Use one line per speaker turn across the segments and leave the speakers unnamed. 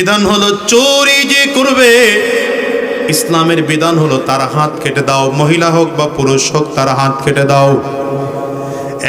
বিধান হলো চোরি যে করবে, ইসলামের বিধান হলো তার হাত কেটে দাও। মহিলা হোক বা পুরুষ হোক, তার হাত কেটে দাও।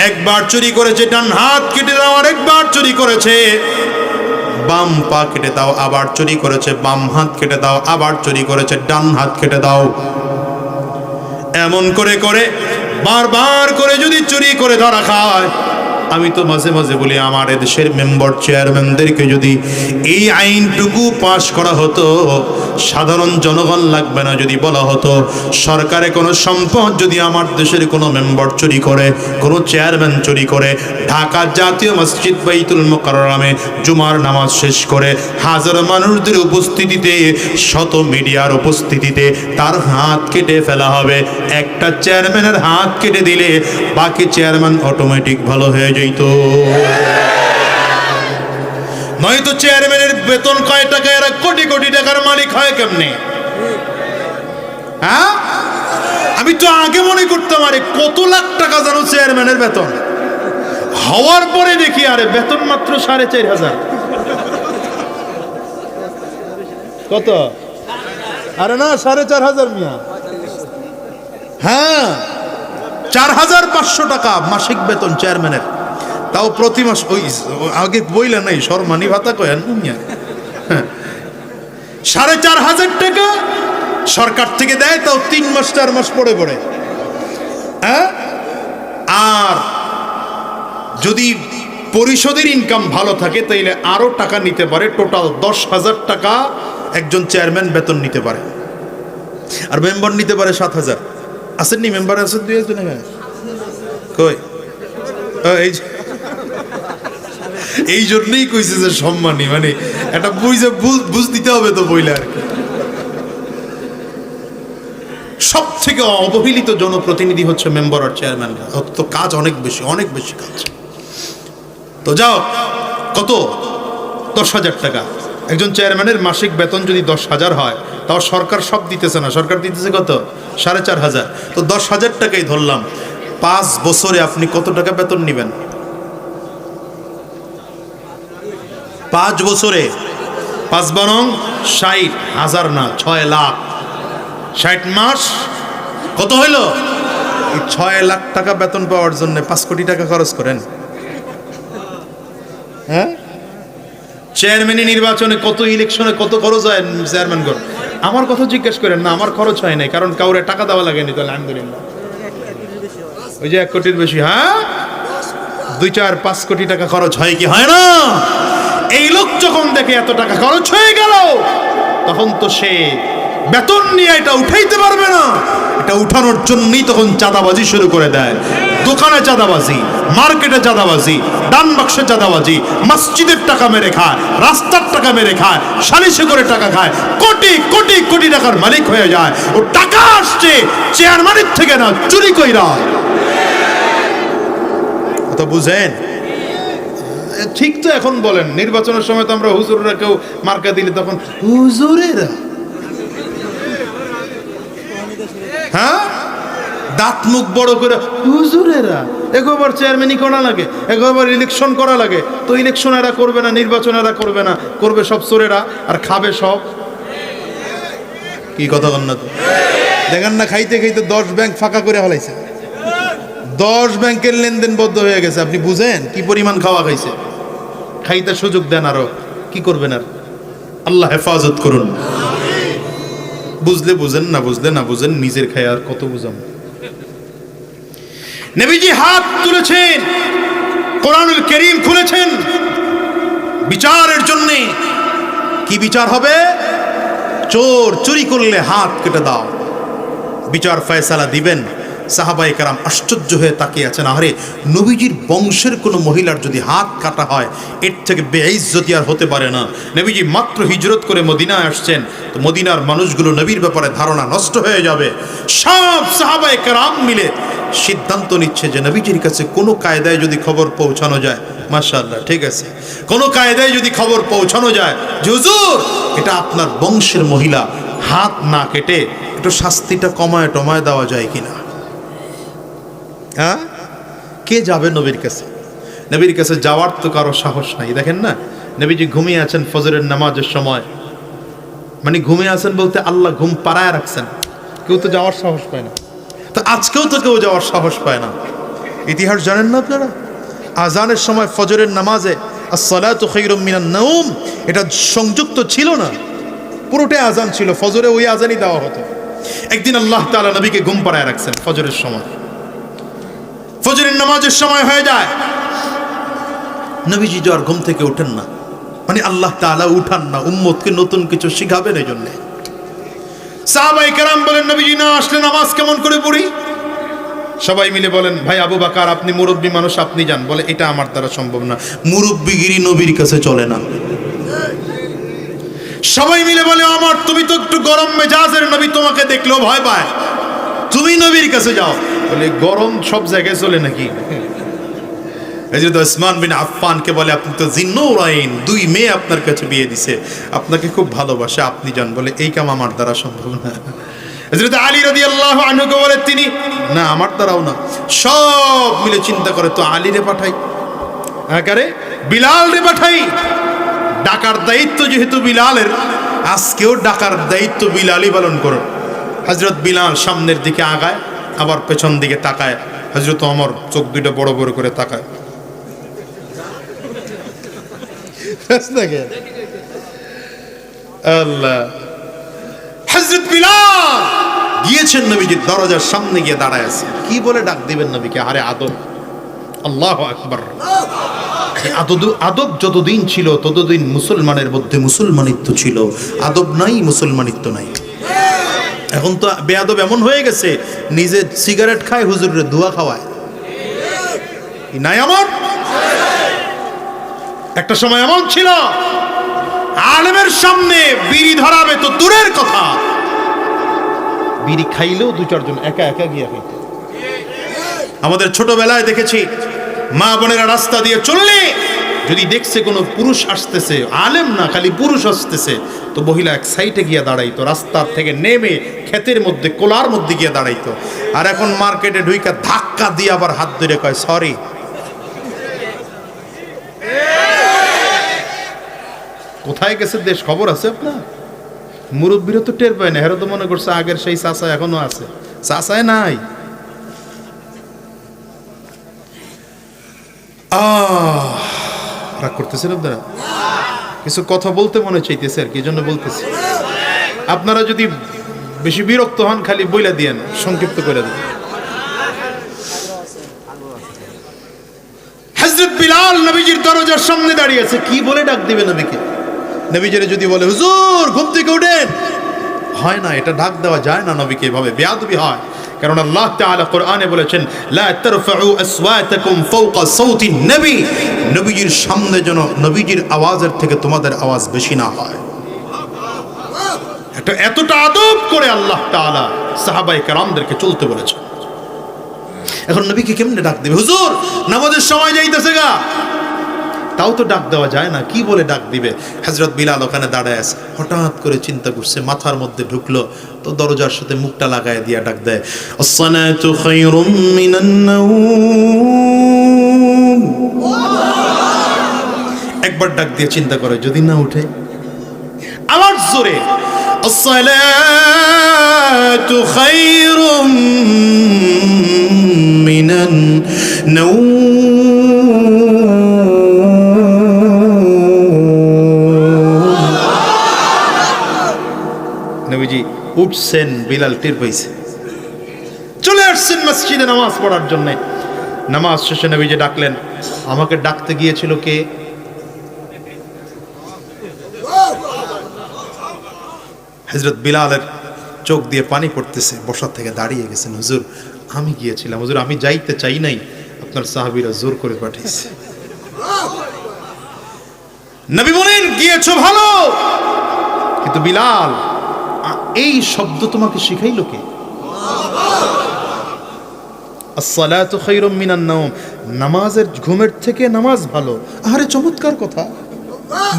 একবার চুরি করেছে ডান হাত কেটে দাও, আর একবার চুরি করেছে বাম পা কেটে দাও। আবার চুরি করেছে বাম হাত কেটে দাও, আবার চুরি করেছে ডান হাত কেটে দাও। এমন করে করে বারবার করে যদি চুরি করে ধরা খায়, আমি তো মাঝে মাঝে বলি আমার দেশের মেম্বার চেয়ারম্যানদেরকে যদি এই আইনটুকু পাশ করা হতো, সাধারণ জনগণ লাগবে না। যদি বলা হতো সরকারে কোনো সম্পদ যদি আমার দেশের কোনো মেম্বার চুরি করে, কোনো চেয়ারম্যান চুরি করে, ঢাকা জাতীয় মসজিদ বাইতুল মুকাররমে জুমার নামাজ শেষ করে হাজারো মানুষদের উপস্থিতিতে, শত মিডিয়ার উপস্থিতিতে তার হাত কেটে ফেলা হবে। একটা চেয়ারম্যানের হাত কেটে দিলে বাকি চেয়ারম্যান অটোমেটিক ভালো হয়ে যেত। নয়তো চেয়ারম্যানের বেতন কয় টাকা, এরা কোটি কোটি টাকার মালিক হয় কেমনে? হ্যাঁ, আমি তো আগে মনে করতাম আরে কত লাখ টাকা জানো চেয়ারম্যানের বেতন, হওয়ার পরে দেখি আরে বেতন মাত্র 4,500। কত? আরে না, 4,500 মিয়া। হ্যাঁ, 4,500 টাকা মাসিক বেতন চেয়ারম্যানের, তাও প্রতি মাস। ওই আগে বইলে নাই সম্মানী ভাতা কয়েন। 4,500 টাকা সরকার থেকে দেয়, তাও 3 মাস 4 মাস পরে পরে। হ্যাঁ, আর যদি পরিষদের ইনকাম ভালো থাকে তাইলে আরো টাকা নিতে পারে। টোটাল 10,000 টাকা একজন চেয়ারম্যান বেতন নিতে পারে, আর মেম্বার নিতে পারে 7,000। আসেননি মেম্বার? আছেন 2 একজন? কই? এই জন্যই কইছে যে সম্মানী, মানে এটা বুঝ দিতে হবে তো বইলে আর কি। সব থেকে অবহেলিত জনপ্রতিনিধি হচ্ছে মেম্বার আর চেয়ারম্যান। তো কাজ অনেক বেশি, অনেক বেশি কাজ। তো যাও, কত? 10,000 টাকা। একজন চেয়ারম্যানের মাসিক বেতন যদি 10,000 হয়, তাও সরকার সব দিতেছে না, সরকার দিতেছে কত? 4,500। তো 10,000 টাকাই ধরলাম। 5 বছরে আপনি কত টাকা বেতন নেবেন? 5 বছরে 5 বরং 60,000 না, 6 লাখ। 60 মাস কত হইল? 6 লাখ টাকা বেতন পাওয়ার জন্য 5 কোটি টাকা খরচ করেন। হ্যাঁ, চেয়ারম্যান নির্বাচনে কত, ইলেকশনে কত খরচ হয় চেয়ারম্যান করে? আমার কথা জিজ্ঞেস করেন না, আমার খরচ হয় নাই, কারণ কাউরে টাকা দেওয়া লাগেনি। তো আলহামদুলিল্লাহ, ওই যে 1 কোটির বেশি। হ্যাঁ, 2-4-5 কোটি টাকা খরচ হয় কি হয় না? এই লোক যখন দেখে এত টাকা খরচ হয়ে গেল, তখন তো সে বেতন নিয়ে এটা উঠাইতে পারবে না। এটা উঠানোর জন্যই তখন চাঁদাবাজি শুরু করে দেয়। দোকানে চাঁদাবাজি, মার্কেটে চাঁদাবাজি, দান বাক্সে চাঁদাবাজি, মসজিদের টাকা মেরে খায়, রাস্তার টাকা মেরে খায়, সালিশে করে টাকা খায়, কোটি কোটি কোটি টাকার মালিক হয়ে যায়। ও টাকা আসছে চেয়ারম্যানের থেকে না, চুরি কইরা। কথা বুঝেন? ঠিক তো এখন বলেন, নির্বাচনের সময় তো আমরা হুজুররা কেউ মার্কা দিলে তখন হুজুরেরা, হ্যাঁ, দাঁত মুখ বড় করে হুজুরেরা। একবার চেয়ারম্যানই করা লাগে, একবার ইলেকশন করা লাগে। তো ইলেকশন এরা করবে না, নির্বাচন এরা করবে না, করবে সব চোরেরা, আর খাবে সব। কি কথা বল না তো? দেখেন না, খাইতে খাইতে 10 ব্যাংক ফাঁকা করে ফেলাইছে। 10 ব্যাংকের লেনদেন বদ্ধ হয়ে গেছে। আপনি বুঝেন কি পরিমাণ খাওয়া খাইছে? খাইতে সুযোগ দেন, আরো কি করবেন? আর আল্লাহ হেফাজত করুন। বুঝলে বুঝেন, না বুঝলে না বুঝেন, নিজের খায় আর কত বুঝাম। নবীজি হাত তুলেছেন, কোরআনুল কারীম খুলেছেন বিচারের জন্য। কি বিচার হবে? চোর চুরি করলে হাত কেটে দাও, বিচার ফয়সালা দিবেন। সাহাবায়ে কেরাম আশ্চর্য হয়ে তাকিয়ে আছেন। আরে, নবীজির বংশের কোনো মহিলার যদি হাত কাটা হয়, এর থেকে বেইজ্জতি আর হতে পারে না। নবীজি মাত্র হিজরত করে মদিনায় আসছেন, তো মদিনার মানুষগুলো নবীর ব্যাপারে ধারণা নষ্ট হয়ে যাবে। সব সাহাবায়ে কেরাম মিলে সিদ্ধান্ত নিচ্ছে যে নবীজির কাছে কোনো কায়দায় যদি খবর পৌঁছানো যায়, মাশাআল্লাহ, ঠিক আছে, কোনো কায়দায় যদি খবর পৌঁছানো যায় যে হুজুর এটা আপনার বংশের মহিলা, হাত না কেটে একটু শাস্তিটা কমায় টমায় দেওয়া যায় কিনা। হ্যাঁ, কে যাবে নবীর কাছে? নবীর কাছে যাওয়ার তো কারো সাহস নাই। দেখেন না, নবীজি ঘুমিয়ে আছেন ফজরের নামাজের সময়, মানে ঘুমিয়ে আছেন বলতে আল্লাহ ঘুম পাড়ায় রাখছেন, কেউ তো যাওয়ার সাহস পায় না। তো আজকেও তো কেউ যাওয়ার সাহস পায় না। ইতিহাস জানেন না আপনারা? আজানের সময় ফজরের নামাজে আসসালাতু খায়রুম মিনান নাওম এটা সংযুক্ত ছিল না, পুরোটাই আজান ছিল, ফজরে ওই আজানই দেওয়া হতো। একদিন আল্লাহ তাআলা নবীকে ঘুম পাড়ায় রাখছেন ফজরের সময়। ফজরের নামাজের সময় হয়ে যায়, নবীজি আর ঘুম থেকে ওঠেন না, মানে আল্লাহ তাআলা উঠান না, উম্মতকে নতুন কিছু শিখাবেন এই জন্য। সাহাবায়ে কেরাম বলেন, নবীজি না আসলে নামাজ কেমন করে পড়ি? সবাই মিলে বলেন, ভাই আবু বকর আপনি মুরব্বী মানুষ, আপনি যান। বলে এটা আমার দ্বারা সম্ভব না, মুরব্বিগিরি নবীর কাছে চলে না। সবাই মিলে বলে, আমার তুমি তো একটু গরম মেজাজের, নবী তোমাকে দেখলেও ভয় পায়, তুমি নবীর কাছে যাও। বলে গরম সব জায়গায় চলে নাকি? হযরত ওসমান বিন আফফানকে বলে, আপনি তো জিন্নুরাইন, দুই মেয়ে আপনার কাছে বিয়ে দিছে, আপনাকে খুব ভালোবাসে, আপনি যান। বলে এই কাম আমার দ্বারা সম্ভব না। হযরত আলী রাদিয়াল্লাহু আনহুকে বলে, তিনি না, আমার দ্বারাও না। সব মিলে চিন্তা করে, তো আলী রে পাঠাই, আকারে বিলাল রে পাঠাই। ডাকার দায়িত্ব যেহেতু বিলালের, আজকেও ডাকার দায়িত্ব বিলালই পালন করো। হযরত বিলাল সামনের দিকে আগায়, আবার পেছন দিকে তাকায়। হযরত ওমর চোখ দুইটা বড় বড় করে তাকায়। আল্লাহ, হযরত বিলাল গিয়েছেন নবীজির দরজার সামনে গিয়ে দাঁড়ায় আছে। কি বলে ডাক দিবেন নবীকে? আরে আদব! আল্লাহু আকবার! আদব যতদিন ছিল ততদিন মুসলমানের মধ্যে মুসলমানিত্ব ছিল, আদব নাই, মুসলমানিত্ব নাই। এখন তো বেয়াদব এমন হয়ে গেছে, নিজে সিগারেট খায়, হুজুরের ধোঁয়া খাওয়ায়। নাই আমার একটা সময় এমন ছিল, আলেমের সামনে বিড়ি ধরাবে তো দূরের কথা, বিড়ি খাইলেও দু চারজন একা একা গিয়ে খাইত। আমাদের ছোটবেলায় দেখেছি, মা বোনেরা রাস্তা দিয়ে চললে যদি দেখছে কোনো পুরুষ আসতেছে, আলেম না খালি পুরুষ আসতেছে, তো মহিলা এক সাইডে গিয়ে দাঁড়াইতো, রাস্তার থেকে নেমে ক্ষেতের মধ্যে কোলার মধ্যে গিয়ে দাঁড়াইতো। আর এখন মার্কেটে ঢুইকা ধাক্কা দিয়ে আবার হাত ধরে কয় সরি। কোথায় গেছে দেশ খবর আছে আপনার? মুরব্বীরা তো টের পায় না, হেরো তো মনে করছে আগের সেই চাচা এখনো আছে, চাচায় নাই। রাগ করতেছেন আপনারা? কিছু কথা বলতে মনে চাইতেছে আর কি, জন্য বলতেছি। আপনারা যদি বেশি বিরক্ত হন খালি বইলা দিয়েন, সংক্ষিপ্ত করে দেন। হযরত বিলাল নবীজির দরজার সামনে দাঁড়িয়ে আছে, কি বলে ডাক দিবে নবীকে? নবীজিরে যদি বলে হুজুর ঘুম থেকে উঠেন, হয় না, এটা ডাক দেওয়া যায় না নবীকে, এভাবে বেয়াদবি হয়। কারণ আল্লাহ তাআলা কোরআনে বলেছেন, লা তারফাউ আসওয়াতাকুম ফাওকা সাউতিন নবী, নবীজির সামনে যেন নবীজির আওয়াজের থেকে তোমাদের আওয়াজ বেশি না হয়। এটা এতটা আদব করে আল্লাহ তাআলা সাহাবায়ে কেরামদেরকে চলতে বলেছেন। এখন নবীকে কেমনে ডাক দিবে? হুজুর নামাজের সময় যাইতেছে গা, তাও তো ডাক দেওয়া যায় না, কি বলে ডাক দিবে? হযরত বিলাল ওখানে দাঁড়ায় আছে, হঠাৎ করে চিন্তা করছে, মাথার মধ্যে ঢুকলো, তো দরজার সাথে মুখটা লাগায় দিয়া ডাক দেয়, আসসালাতু খায়রুম মিনান নাওম। একবার ডাক দিয়ে চিন্তা করে, যদি না উঠে, আবার জোরে, আসসালাতু খায়রুম মিনান নাওম। নবীজি উঠছেন, বিলাল টের পাইছে, চলে আসছেন মসজিদে নামাজ পড়ার জন্য। নামাজ শেষে নবীজি ডাকলেন, আমাকে ডাকতে গিয়েছিল কে? হযরত বিলালের চোখ দিয়ে পানি পড়তেছে, বসা থেকে দাঁড়িয়ে গেছেন, হুজুর আমি গিয়েছিলাম, হুজুর আমি যাইতে চাই নাই, আপনার সাহাবীরা জোর করে পাঠিয়েছে। নবী বলেন, গিয়েছো ভালো, কিন্তু বিলাল এই শব্দ তোমাকে শিখাইলো কে? আসসালাতু খায়রুম মিনান নাওম, নামাজের ঘুমের থেকে নামাজ ভালো। আরে চমৎকার কথা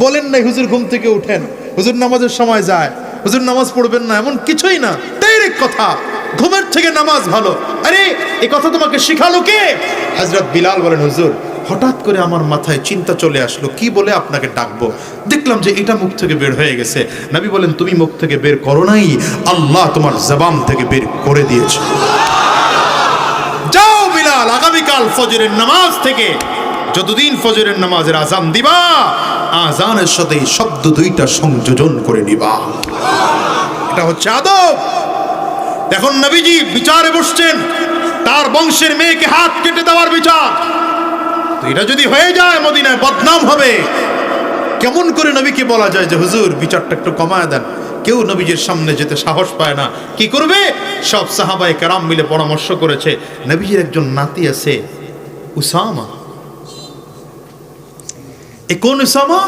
বলেন নাই, হুজুর ঘুম থেকে উঠেন, হুজুর নামাজের সময় যায়, হুজুর নামাজ পড়বেন না, এমন কিছুই না, ডাইরেক্ট কথা, ঘুমের থেকে নামাজ ভালো। আরে এই কথা তোমাকে শিখালো কে? হযরত বিলাল বলেন, হুজুর হঠাৎ করে আমার মাথায় চিন্তা চলে আসলো কি বলে আপনাকে ডাকবো। দেখলাম যে এটা মুখ থেকে বের হয়ে গেছে। নবী বলেন, তুমি মুখ থেকে বের করো নাই, আল্লাহ তোমার জবান থেকে বের করে দিয়েছে। যাও বিলাল, আগামীকাল ফজরের নামাজ থেকে যতদিন ফজরের নামাজের আজান দিবা, আজানের সাথে শব্দ দুইটা সংযোজন করে নিবা। এটা হচ্ছে আদব। এখন নবীজি বিচারে বসছেন, তার বংশের মেয়েকে হাত কেটে দেওয়ার বিচার। তো এটা যদি হয়ে যায় মদিনায় বদনাম হবে। কেমন করে নবীকে বলা যায় যে হুজুর বিচারটা একটু কমায় দেন? কেউ নবীজির সামনে যেতে সাহস পায় না। কি করবে? সব সাহাবায়ে কেরাম মিলে পরামর্শ করেছে। নবীজির একজন নাতি আছে উসামা। কোন উসামা?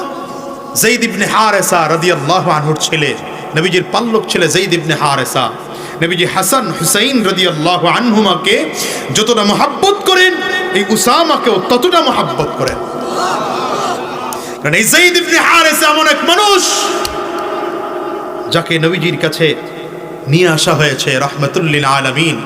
যায়েদ ইবনে হারেসা রাদিয়াল্লাহু আনহুর ছেলে, নবীজির পাল্লক ছেলে যায়েদ ইবনে হারেসা। নবীজি হাসান হুসাইন রাদিয়াল্লাহু আনহুমাকে যতটা মহব্বত করেন, এই উসামাকেও ততটা মহব্বত করেন। কারণ এই যায়েদ ইবনে হারেসা এমন এক মানুষ যাকে নবীজির কাছে নিয়ে আসা হয়েছে রাহমাতুল লিল আলামিন।